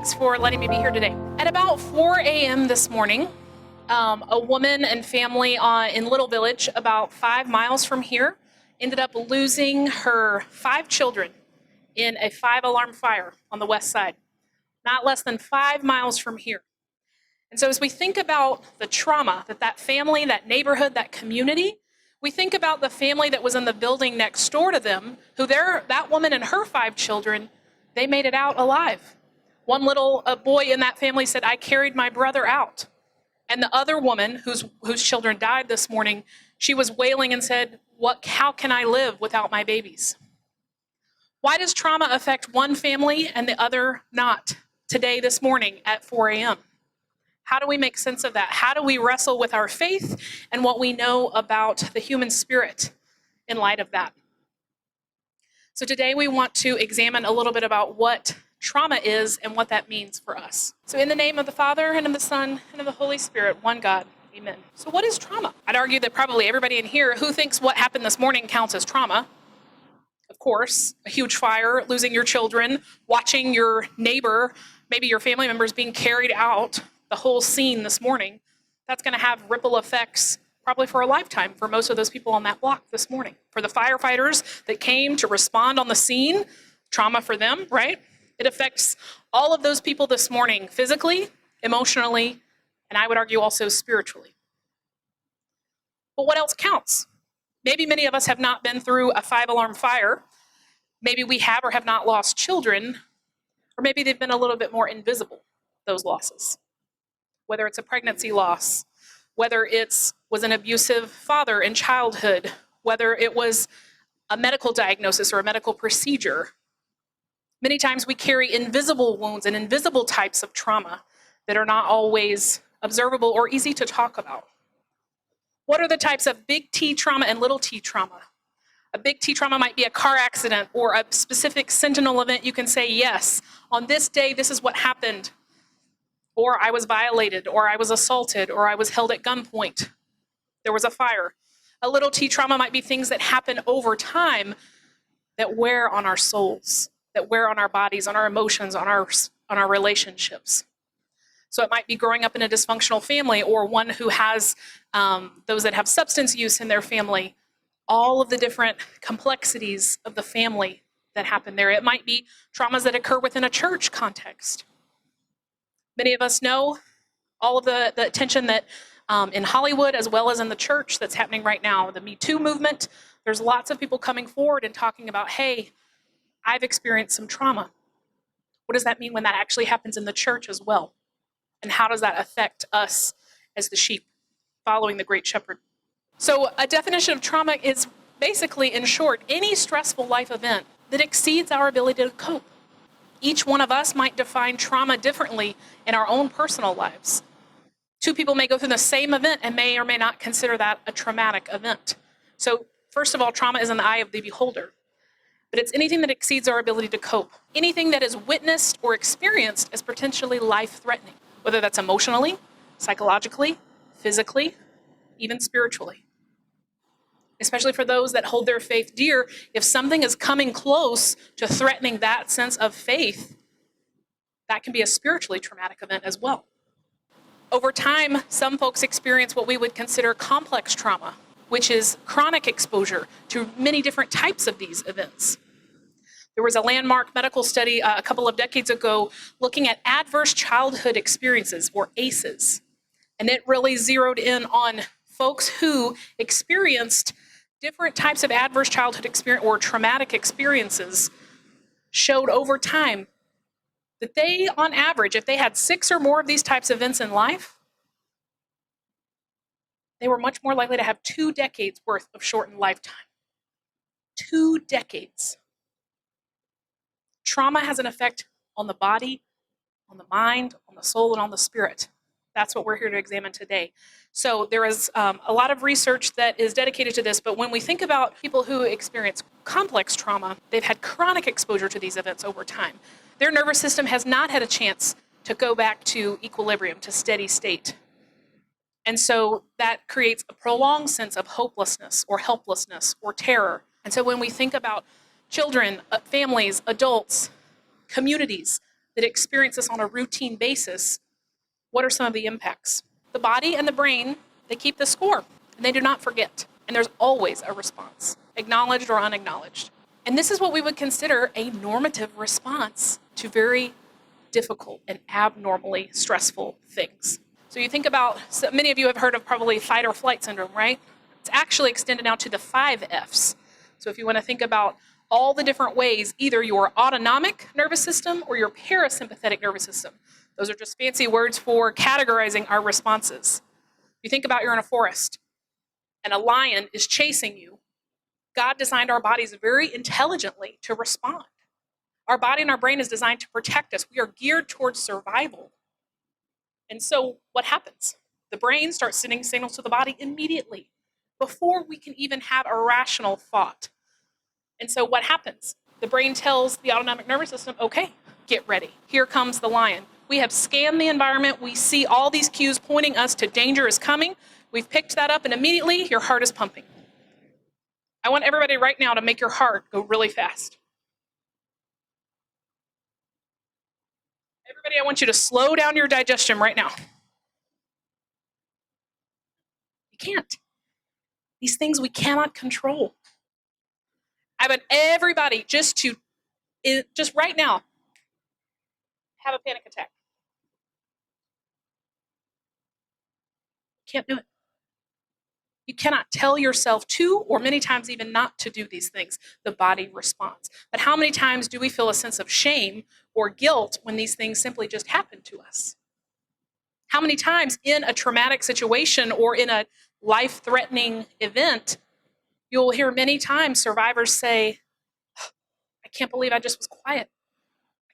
Thanks for letting me be here today. At about 4 a.m. this morning, a woman and family in Little Village, about 5 miles from here, ended up losing her 5 children in a 5-alarm fire on the west side, not less than 5 miles from here. And so as we think about the trauma that family, that neighborhood, that community, we think about the family that was in the building next door to them, that woman and her 5 children, they made it out alive. One little boy in that family said, "I carried my brother out." And the other woman whose children died this morning, she was wailing and said, how can I live without my babies? Why does trauma affect one family and the other not today, this morning at 4 a.m.? How do we make sense of that? How do we wrestle with our faith and what we know about the human spirit in light of that? So today we want to examine a little bit about what trauma is and what that means for us. So in the name of the Father, and of the Son, and of the Holy Spirit, one God, amen. So what is trauma? I'd argue that probably everybody in here who thinks what happened this morning counts as trauma. Of course, a huge fire, losing your children, watching your neighbor, maybe your family members being carried out, the whole scene this morning, that's going to have ripple effects probably for a lifetime for most of those people on that block this morning. For the firefighters that came to respond on the scene, trauma for them, right? It affects all of those people this morning, physically, emotionally, and I would argue also spiritually. But what else counts? Maybe many of us have not been through a 5-alarm fire. Maybe we have or have not lost children, or maybe they've been a little bit more invisible, those losses. Whether it's a pregnancy loss, whether it was an abusive father in childhood, whether it was a medical diagnosis or a medical procedure. Many times we carry invisible wounds and invisible types of trauma that are not always observable or easy to talk about. What are the types of big T trauma and little t trauma? A big T trauma might be a car accident or a specific sentinel event. You can say, yes, on this day, this is what happened. Or I was violated, or I was assaulted, or I was held at gunpoint. There was a fire. A little t trauma might be things that happen over time that wear on our souls, that wear on our bodies, on our emotions, on our relationships. So it might be growing up in a dysfunctional family, or one who has those that have substance use in their family, all of the different complexities of the family that happen there. It might be traumas that occur within a church context. Many of us know all of the attention that in Hollywood as well as in the church that's happening right now, the Me Too movement. There's lots of people coming forward and talking about, hey, I've experienced some trauma. What does that mean when that actually happens in the church as well? And how does that affect us as the sheep following the Great Shepherd? So a definition of trauma is basically, in short, any stressful life event that exceeds our ability to cope. Each one of us might define trauma differently in our own personal lives. 2 people may go through the same event and may or may not consider that a traumatic event. So first of all, trauma is in the eye of the beholder. But it's anything that exceeds our ability to cope. Anything that is witnessed or experienced as potentially life-threatening, whether that's emotionally, psychologically, physically, even spiritually. Especially for those that hold their faith dear, if something is coming close to threatening that sense of faith, that can be a spiritually traumatic event as well. Over time, some folks experience what we would consider complex trauma, which is chronic exposure to many different types of these events. There was a landmark medical study a couple of decades ago looking at adverse childhood experiences, or ACEs, and it really zeroed in on folks who experienced different types of adverse childhood experience or traumatic experiences, showed over time that they, on average, if they had 6 or more of these types of events in life, they were much more likely to have 2 decades worth of shortened lifetime. 2 decades. Trauma has an effect on the body, on the mind, on the soul, and on the spirit. That's what we're here to examine today. So there is a lot of research that is dedicated to this, but when we think about people who experience complex trauma, they've had chronic exposure to these events over time. Their nervous system has not had a chance to go back to equilibrium, to steady state. And so that creates a prolonged sense of hopelessness or helplessness or terror. And so when we think about children, families, adults, communities, that experience this on a routine basis, what are some of the impacts? The body and the brain, they keep the score, and they do not forget. And there's always a response, acknowledged or unacknowledged. And this is what we would consider a normative response to very difficult and abnormally stressful things. So you think about, so many of you have heard of probably fight or flight syndrome, right? It's actually extended now to the 5 Fs. So if you want to think about all the different ways, either your autonomic nervous system or your parasympathetic nervous system. Those are just fancy words for categorizing our responses. You think about you're in a forest and a lion is chasing you. God designed our bodies very intelligently to respond. Our body and our brain is designed to protect us. We are geared towards survival. And so what happens? The brain starts sending signals to the body immediately before we can even have a rational thought. And so what happens? The brain tells the autonomic nervous system, okay, get ready. Here comes the lion. We have scanned the environment. We see all these cues pointing us to danger is coming. We've picked that up, and immediately your heart is pumping. I want everybody right now to make your heart go really fast. Everybody, I want you to slow down your digestion right now. You can't. These things we cannot control. I want everybody just right now, have a panic attack. You can't do it. You cannot tell yourself to, or many times even not to do these things. The body responds. But how many times do we feel a sense of shame or guilt when these things simply just happen to us? How many times in a traumatic situation or in a life-threatening event, you'll hear many times survivors say, I can't believe I just was quiet.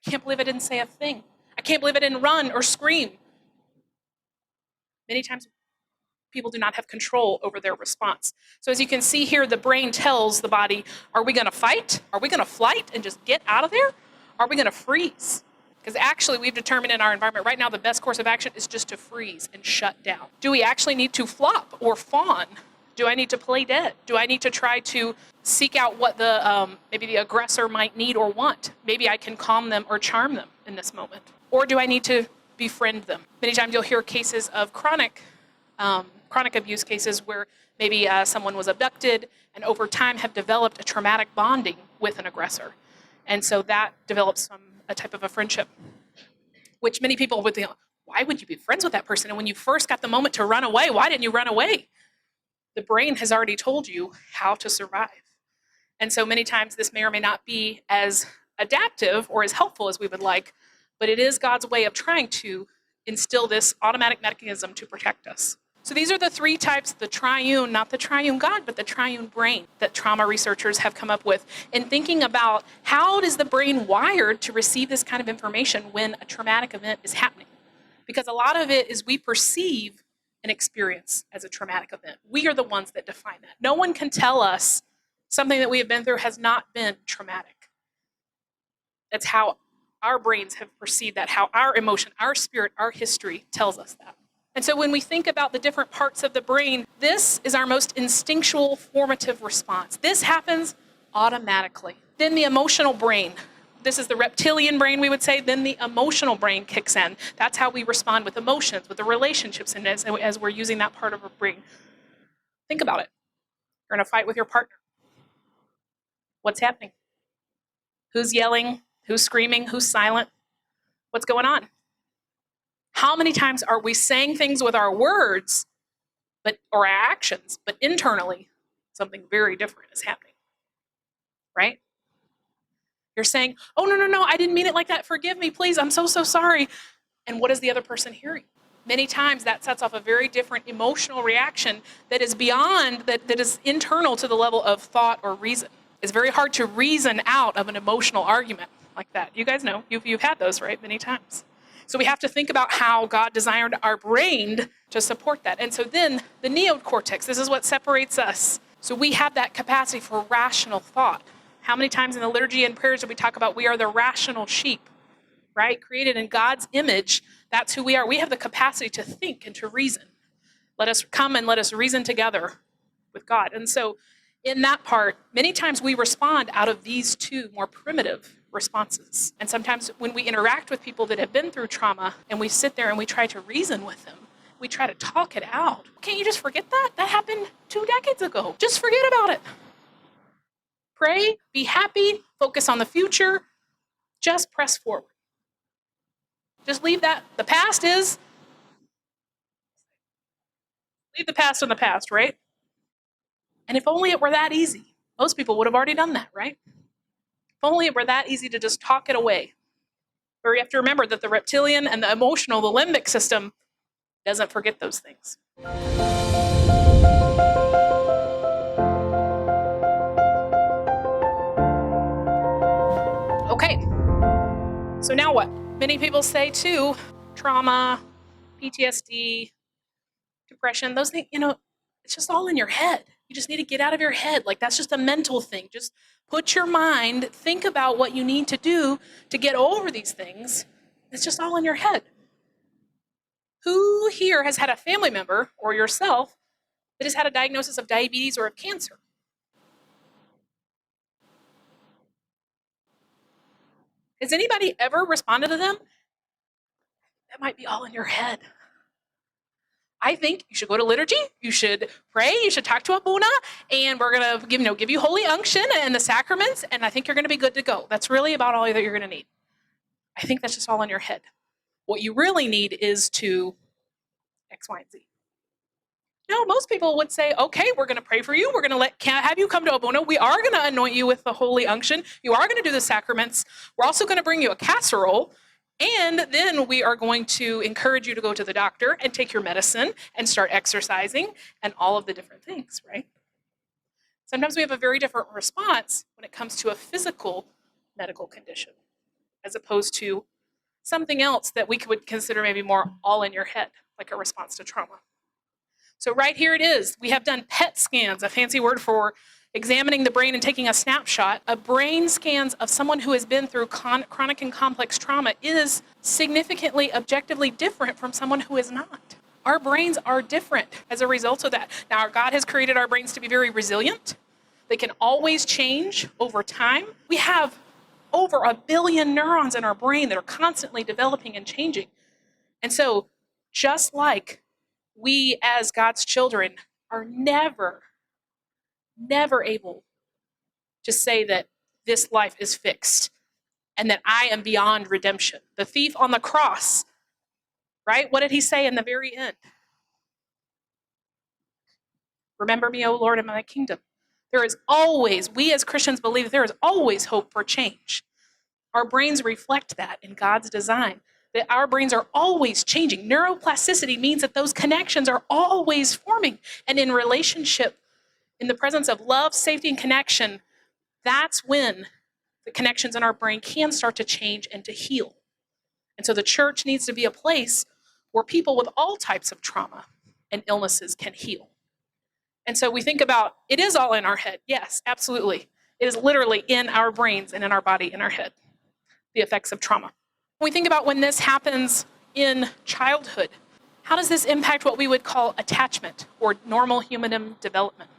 I can't believe I didn't say a thing. I can't believe I didn't run or scream. Many times people do not have control over their response. So as you can see here, the brain tells the body, are we going to fight? Are we going to flight and just get out of there? Are we going to freeze? Because actually we've determined in our environment right now the best course of action is just to freeze and shut down. Do we actually need to flop or fawn? Do I need to play dead? Do I need to try to seek out what the maybe the aggressor might need or want? Maybe I can calm them or charm them in this moment. Or do I need to befriend them? Many times you'll hear cases of chronic abuse cases where maybe someone was abducted and over time have developed a traumatic bonding with an aggressor. And so that develops a type of a friendship, which many people would think, why would you be friends with that person? And when you first got the moment to run away, why didn't you run away? The brain has already told you how to survive. And so many times this may or may not be as adaptive or as helpful as we would like, but it is God's way of trying to instill this automatic mechanism to protect us. So these are the 3 types, the triune, not the triune God, but the triune brain that trauma researchers have come up with in thinking about how is the brain wired to receive this kind of information when a traumatic event is happening. Because a lot of it is we perceive an experience as a traumatic event. We are the ones that define that. No one can tell us something that we have been through has not been traumatic. That's how our brains have perceived that, how our emotion, our spirit, our history tells us that. And so when we think about the different parts of the brain, this is our most instinctual formative response. This happens automatically. Then the emotional brain. This is the reptilian brain, we would say. Then the emotional brain kicks in. That's how we respond with emotions, with the relationships, and as we're using that part of our brain. Think about it. You're in a fight with your partner. What's happening? Who's yelling? Who's screaming? Who's silent? What's going on? How many times are we saying things with our words or our actions, but internally something very different is happening, right? You're saying, oh, no, I didn't mean it like that. Forgive me, please. I'm so sorry. And what is the other person hearing? Many times that sets off a very different emotional reaction that is beyond, that is internal to the level of thought or reason. It's very hard to reason out of an emotional argument like that. You guys know, you've had those, right, many times. So we have to think about how God designed our brain to support that. And so then the neocortex, this is what separates us. So we have that capacity for rational thought. How many times in the liturgy and prayers do we talk about we are the rational sheep, right? Created in God's image, that's who we are. We have the capacity to think and to reason. Let us come and let us reason together with God. And so in that part, many times we respond out of these 2 more primitive responses. And sometimes when we interact with people that have been through trauma and we sit there and we try to reason with them, we try to talk it out. Can't you just forget that? That happened 2 decades ago. Just forget about it. Pray, be happy, focus on the future, just press forward. Just leave that. The past is, leave the past in the past, right? And if only it were that easy. Most people would have already done that, right? If only it were that easy to just talk it away. But we have to remember that the reptilian and the emotional, the limbic system, doesn't forget those things. Okay, so now what? Many people say too, trauma, PTSD, depression, those things, it's just all in your head. You just need to get out of your head. Like, that's just a mental thing. Just put your mind, think about what you need to do to get over these things. It's just all in your head. Who here has had a family member or yourself that has had a diagnosis of diabetes or of cancer? Has anybody ever responded to them? That might be all in your head. I think you should go to liturgy, you should pray, you should talk to Abuna, and we're going to give you holy unction and the sacraments, and I think you're going to be good to go. That's really about all that you're going to need. I think that's just all in your head. What you really need is to X, Y, and Z. No, most people would say, okay, we're going to pray for you. We're going to have you come to Abuna. We are going to anoint you with the holy unction. You are going to do the sacraments. We're also going to bring you a casserole. And then we are going to encourage you to go to the doctor and take your medicine and start exercising and all of the different things, right? Sometimes we have a very different response when it comes to a physical medical condition, as opposed to something else that we would consider maybe more all in your head, like a response to trauma. So right here it is. We have done PET scans, a fancy word for examining the brain and taking a snapshot. A brain scans of someone who has been through chronic and complex trauma is significantly objectively different from someone who is not. Our brains are different as a result of that. Now, God has created our brains to be very resilient. They can always change over time. We have over 1 billion neurons in our brain that are constantly developing and changing. And so just like we as God's children are never able to say that this life is fixed and that I am beyond redemption. The thief on the cross, right? What did he say in the very end? Remember me, O Lord, in my kingdom. There is always, we as Christians believe that there is always hope for change. Our brains reflect that in God's design, that our brains are always changing. Neuroplasticity means that those connections are always forming. And in relationship, in the presence of love, safety, and connection, that's when the connections in our brain can start to change and to heal. And so the church needs to be a place where people with all types of trauma and illnesses can heal. And so we think about, it is all in our head. Yes, absolutely. It is literally in our brains and in our body, in our head, the effects of trauma. We think about when this happens in childhood. How does this impact what we would call attachment or normal human development?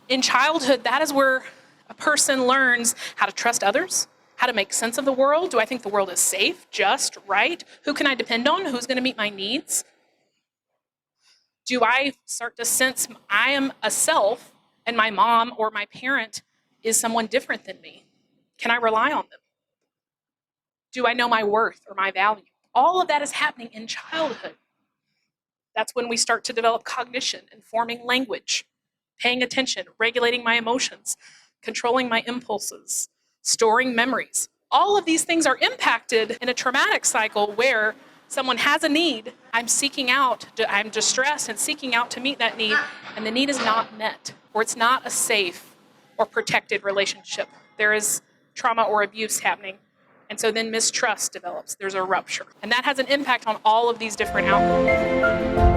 In childhood, that is where a person learns how to trust others, how to make sense of the world. Do I think the world is safe, just, right? Who can I depend on? Who's going to meet my needs? Do I start to sense I am a self and my mom or my parent is someone different than me? Can I rely on them? Do I know my worth or my value? All of that is happening in childhood. That's when we start to develop cognition and forming language, paying attention, regulating my emotions, controlling my impulses, storing memories. All of these things are impacted in a traumatic cycle where someone has a need, I'm seeking out, I'm distressed and seeking out to meet that need, and the need is not met, or it's not a safe or protected relationship. There is trauma or abuse happening. And so then mistrust develops. There's a rupture. And that has an impact on all of these different outcomes.